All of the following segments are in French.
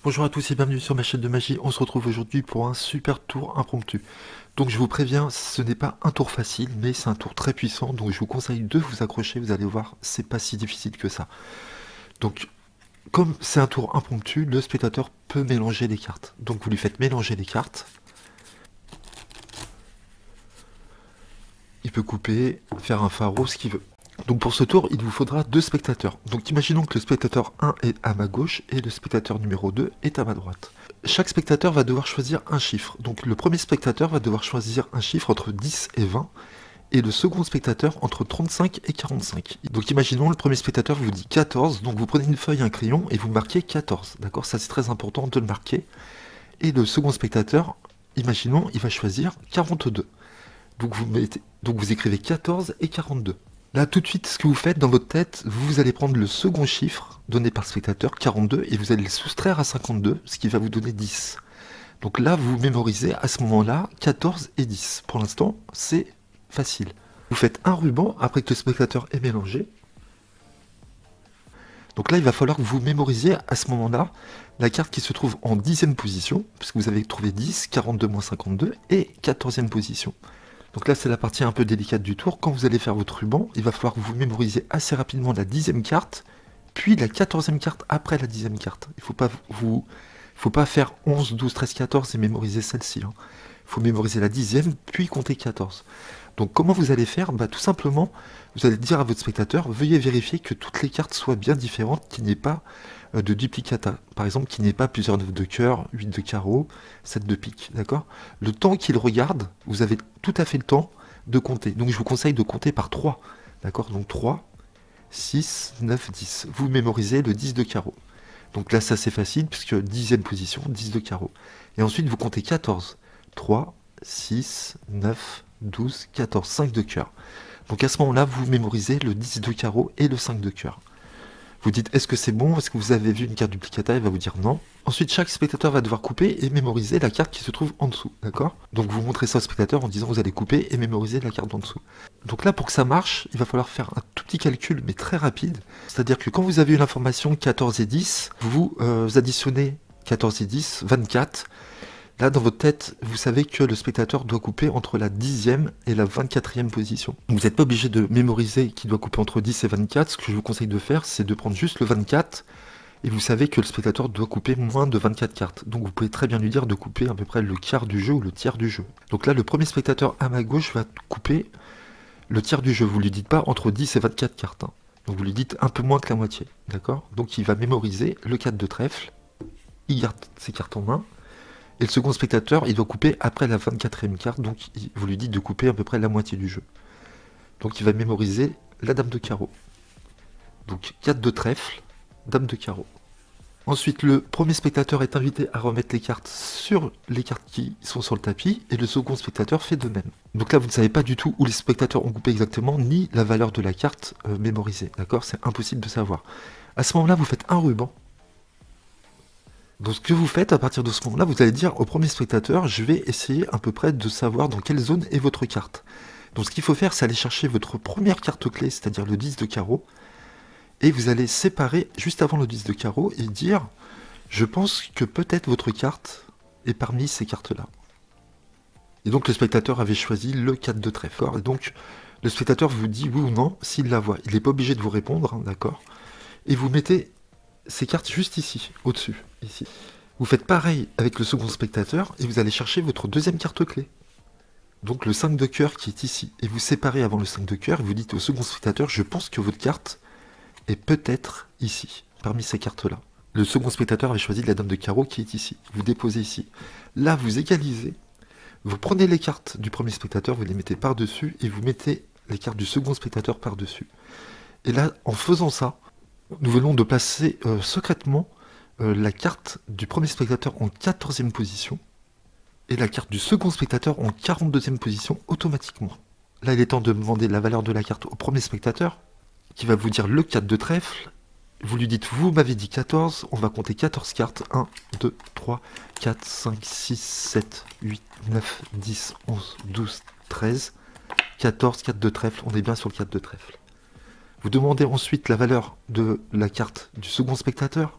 Bonjour à tous et bienvenue sur ma chaîne de magie. On se retrouve aujourd'hui pour un super tour impromptu. Donc je vous préviens, ce n'est pas un tour facile, mais c'est un tour très puissant. Donc je vous conseille de vous accrocher, vous allez voir, c'est pas si difficile que ça. Donc comme c'est un tour impromptu, le spectateur peut mélanger les cartes. Donc vous lui faites mélanger les cartes. Il peut couper, faire un pharaon, ce qu'il veut. Donc pour ce tour, il vous faudra deux spectateurs. Donc imaginons que le spectateur 1 est à ma gauche et le spectateur numéro 2 est à ma droite. Chaque spectateur va devoir choisir un chiffre. Donc le premier spectateur va devoir choisir un chiffre entre 10 et 20 et le second spectateur entre 35 et 45. Donc imaginons le premier spectateur vous dit 14, donc vous prenez une feuille, un crayon et vous marquez 14. D'accord, ça c'est très important de le marquer. Et le second spectateur, imaginons, il va choisir 42. Donc vous écrivez 14 et 42. Là, tout de suite, ce que vous faites dans votre tête, vous allez prendre le second chiffre donné par le spectateur, 42, et vous allez le soustraire à 52, ce qui va vous donner 10. Donc là, vous mémorisez à ce moment-là 14 et 10. Pour l'instant, c'est facile. Vous faites un ruban après que le spectateur est mélangé. Donc là, il va falloir que vous mémorisiez à ce moment-là la carte qui se trouve en 10e position, puisque vous avez trouvé 10, 42 moins 52, et 14e position. Donc là, c'est la partie un peu délicate du tour. Quand vous allez faire votre ruban, il va falloir que vous mémorisez assez rapidement la 10e carte, puis la 14e carte après la 10e carte. Il ne faut pas faire 11, 12, 13, 14 et mémoriser celle-ci. Il faut mémoriser la 10e, puis compter 14. Donc comment vous allez faire? Tout simplement, vous allez dire à votre spectateur, veuillez vérifier que toutes les cartes soient bien différentes, qu'il n'y ait pas de duplicata. Par exemple, qu'il n'y ait pas plusieurs 9 de cœur, 8 de carreau, 7 de pique, d'accord? Le temps qu'il regarde, vous avez tout à fait le temps de compter. Donc je vous conseille de compter par 3, d'accord? Donc 3, 6, 9, 10. Vous mémorisez le 10 de carreau. Donc là, ça c'est facile, puisque 10e position, 10 de carreau. Et ensuite, vous comptez 14. 3, 6, 9, 12, 14, 5 de cœur. Donc à ce moment-là, vous mémorisez le 10 de carreau et le 5 de cœur. Vous dites, est-ce que c'est bon? Est-ce que vous avez vu une carte duplicata? Il va vous dire non. Ensuite, chaque spectateur va devoir couper et mémoriser la carte qui se trouve en dessous, d'accord? Donc vous montrez ça au spectateur en disant, vous allez couper et mémoriser la carte en dessous. Donc là, pour que ça marche, il va falloir faire un tout petit calcul, mais très rapide. C'est-à-dire que quand vous avez une information 14 et 10, vous additionnez 14 et 10, 24. Là, dans votre tête, vous savez que le spectateur doit couper entre la 10e et la 24e position. Vous n'êtes pas obligé de mémoriser qu'il doit couper entre 10 et 24. Ce que je vous conseille de faire, c'est de prendre juste le 24. Et vous savez que le spectateur doit couper moins de 24 cartes. Donc vous pouvez très bien lui dire de couper à peu près le quart du jeu ou le tiers du jeu. Donc là, le premier spectateur à ma gauche va couper le tiers du jeu. Vous ne lui dites pas entre 10 et 24 cartes. Donc vous lui dites un peu moins que la moitié. D'accord? Donc il va mémoriser le 4 de trèfle. Il garde ses cartes en main. Et le second spectateur, il doit couper après la 24e carte, donc vous lui dites de couper à peu près la moitié du jeu. Donc il va mémoriser la dame de carreau. Donc 4 de trèfle, dame de carreau. Ensuite, le premier spectateur est invité à remettre les cartes sur les cartes qui sont sur le tapis, et le second spectateur fait de même. Donc là, vous ne savez pas du tout où les spectateurs ont coupé exactement, ni la valeur de la carte mémorisée, d'accord? C'est impossible de savoir. À ce moment-là, vous faites un ruban. Donc ce que vous faites à partir de ce moment-là, vous allez dire au premier spectateur, je vais essayer à peu près de savoir dans quelle zone est votre carte. Donc ce qu'il faut faire, c'est aller chercher votre première carte clé, c'est-à-dire le 10 de carreau, et vous allez séparer juste avant le 10 de carreau et dire, je pense que peut-être votre carte est parmi ces cartes-là. Et donc le spectateur avait choisi le 4 de trèfle. Et donc le spectateur vous dit oui ou non s'il la voit. Il n'est pas obligé de vous répondre, d'accord? Et vous mettez ces cartes juste ici, au-dessus, ici. Vous faites pareil avec le second spectateur et vous allez chercher votre deuxième carte clé. Donc le 5 de cœur qui est ici. Et vous séparez avant le 5 de cœur et vous dites au second spectateur, je pense que votre carte est peut-être ici, parmi ces cartes-là. Le second spectateur avait choisi la dame de carreau qui est ici. Vous déposez ici. Là, vous égalisez. Vous prenez les cartes du premier spectateur, vous les mettez par-dessus et vous mettez les cartes du second spectateur par-dessus. Et là, en faisant ça, nous venons de placer secrètement la carte du premier spectateur en 14e position et la carte du second spectateur en 42e position automatiquement. Là, il est temps de demander la valeur de la carte au premier spectateur qui va vous dire le 4 de trèfle. Vous lui dites, vous m'avez dit 14, on va compter 14 cartes. 1, 2, 3, 4, 5, 6, 7, 8, 9, 10, 11, 12, 13, 14, 4 de trèfle, on est bien sur le 4 de trèfle. Vous demandez ensuite la valeur de la carte du second spectateur.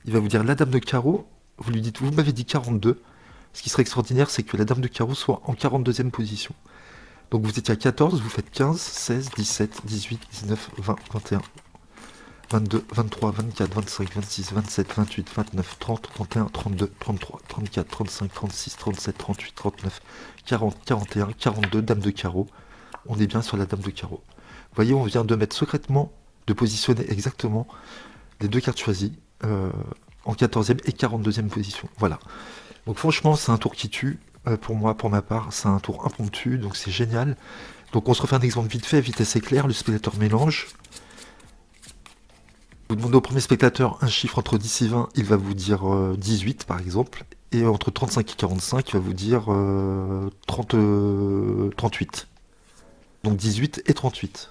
Il va vous dire la dame de carreau, vous lui dites, vous m'avez dit 42. Ce qui serait extraordinaire, c'est que la dame de carreau soit en 42e position. Donc vous étiez à 14, vous faites 15, 16, 17, 18, 19, 20, 21, 22, 23, 24, 25, 26, 27, 28, 29, 30, 31, 32, 33, 34, 35, 36, 37, 38, 39, 40, 41, 42, dame de carreau. On est bien sur la dame de carreau. Vous voyez, on vient de mettre secrètement, de positionner exactement les deux cartes choisies en 14e et 42e position. Voilà. Donc franchement, c'est un tour qui tue. Pour moi, pour ma part, c'est un tour impromptu, donc c'est génial. Donc on se refait un exemple vite fait, vitesse éclair, le spectateur mélange. Vous demandez au premier spectateur un chiffre entre 10 et 20, il va vous dire 18 par exemple. Et entre 35 et 45, il va vous dire 38. Donc 18 et 38.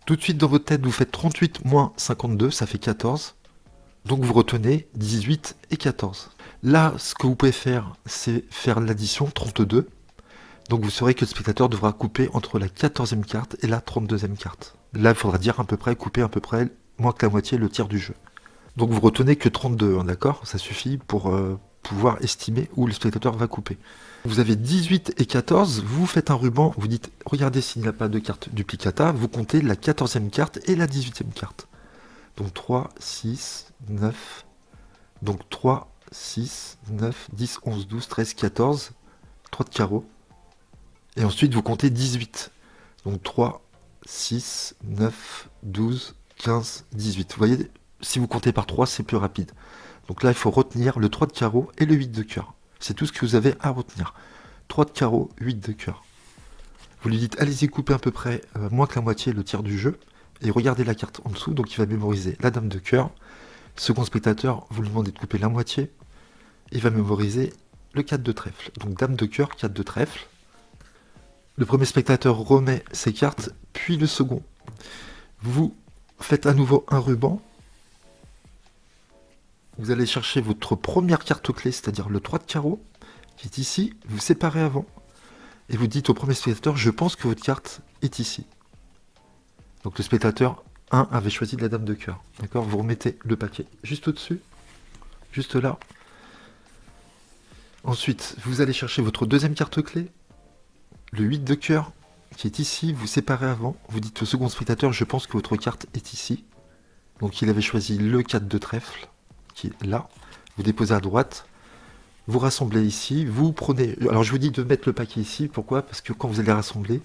Tout de suite dans votre tête, vous faites 38 moins 52, ça fait 14. Donc vous retenez 18 et 14. Là, ce que vous pouvez faire, c'est faire l'addition 32. Donc vous saurez que le spectateur devra couper entre la 14e carte et la 32e carte. Là, il faudra dire à peu près, couper à peu près moins que la moitié, le tiers du jeu. Donc vous retenez que 32, hein, d'accord? Ça suffit pour pouvoir estimer où le spectateur va couper. Vous avez 18 et 14, vous faites un ruban, vous dites, regardez s'il n'y a pas de carte duplicata, vous comptez la 14e carte et la 18e carte. Donc 3, 6, 9, donc 3, 6, 9, 10, 11, 12, 13, 14, 3 de carreau. Et ensuite, vous comptez 18. Donc 3, 6, 9, 12, 15, 18. Vous voyez, si vous comptez par 3, c'est plus rapide. Donc là, il faut retenir le 3 de carreau et le 8 de cœur. C'est tout ce que vous avez à retenir. 3 de carreau, 8 de cœur. Vous lui dites, allez-y, coupez à peu près moins que la moitié, le tiers du jeu. Et regardez la carte en dessous, donc il va mémoriser la dame de cœur. Second spectateur, vous lui demandez de couper la moitié. Il va mémoriser le 4 de trèfle. Donc dame de cœur, 4 de trèfle. Le premier spectateur remet ses cartes, puis le second. Vous faites à nouveau un ruban. Vous allez chercher votre première carte clé, c'est-à-dire le 3 de carreau, qui est ici. Vous séparez avant. Et vous dites au premier spectateur, je pense que votre carte est ici. Donc le spectateur 1 avait choisi la dame de cœur. D'accord? Vous remettez le paquet juste au-dessus, juste là. Ensuite, vous allez chercher votre deuxième carte clé, le 8 de cœur, qui est ici. Vous séparez avant. Vous dites au second spectateur, je pense que votre carte est ici. Donc il avait choisi le 4 de trèfle, qui est là. Vous déposez à droite. Vous rassemblez ici. Vous prenez... Alors je vous dis de mettre le paquet ici. Pourquoi? Parce que quand vous allez rassembler,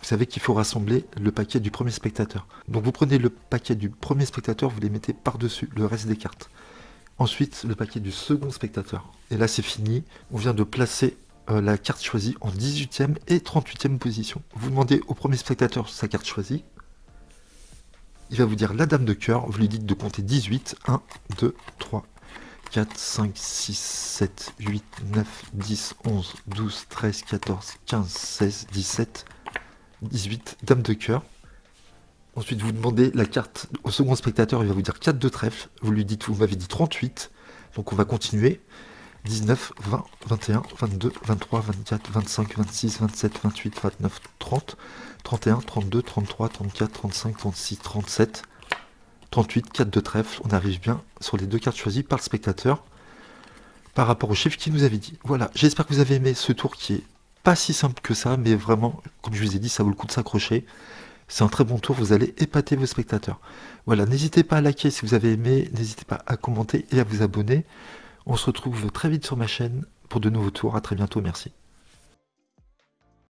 vous savez qu'il faut rassembler le paquet du premier spectateur. Donc vous prenez le paquet du premier spectateur, vous les mettez par-dessus le reste des cartes. Ensuite, le paquet du second spectateur. Et là, c'est fini. On vient de placer la carte choisie en 18e et 38e position. Vous demandez au premier spectateur sa carte choisie. Il va vous dire la dame de cœur. Vous lui dites de compter 18. 1, 2, 3, 4, 5, 6, 7, 8, 9, 10, 11, 12, 13, 14, 15, 16, 17... 18, dame de cœur. Ensuite, vous demandez la carte au second spectateur, il va vous dire 4 de trèfle. Vous lui dites, vous m'avez dit 38. Donc on va continuer. 19, 20, 21, 22, 23, 24, 25, 26, 27, 28, 29, 30, 31, 32, 33, 34, 35, 36, 37, 38, 4 de trèfle. On arrive bien sur les deux cartes choisies par le spectateur par rapport au chiffre qu'il nous avait dit. Voilà, j'espère que vous avez aimé ce tour qui est pas si simple que ça, mais vraiment, comme je vous ai dit, ça vaut le coup de s'accrocher. C'est un très bon tour, vous allez épater vos spectateurs. Voilà, n'hésitez pas à liker si vous avez aimé, n'hésitez pas à commenter et à vous abonner. On se retrouve très vite sur ma chaîne pour de nouveaux tours. À très bientôt, merci.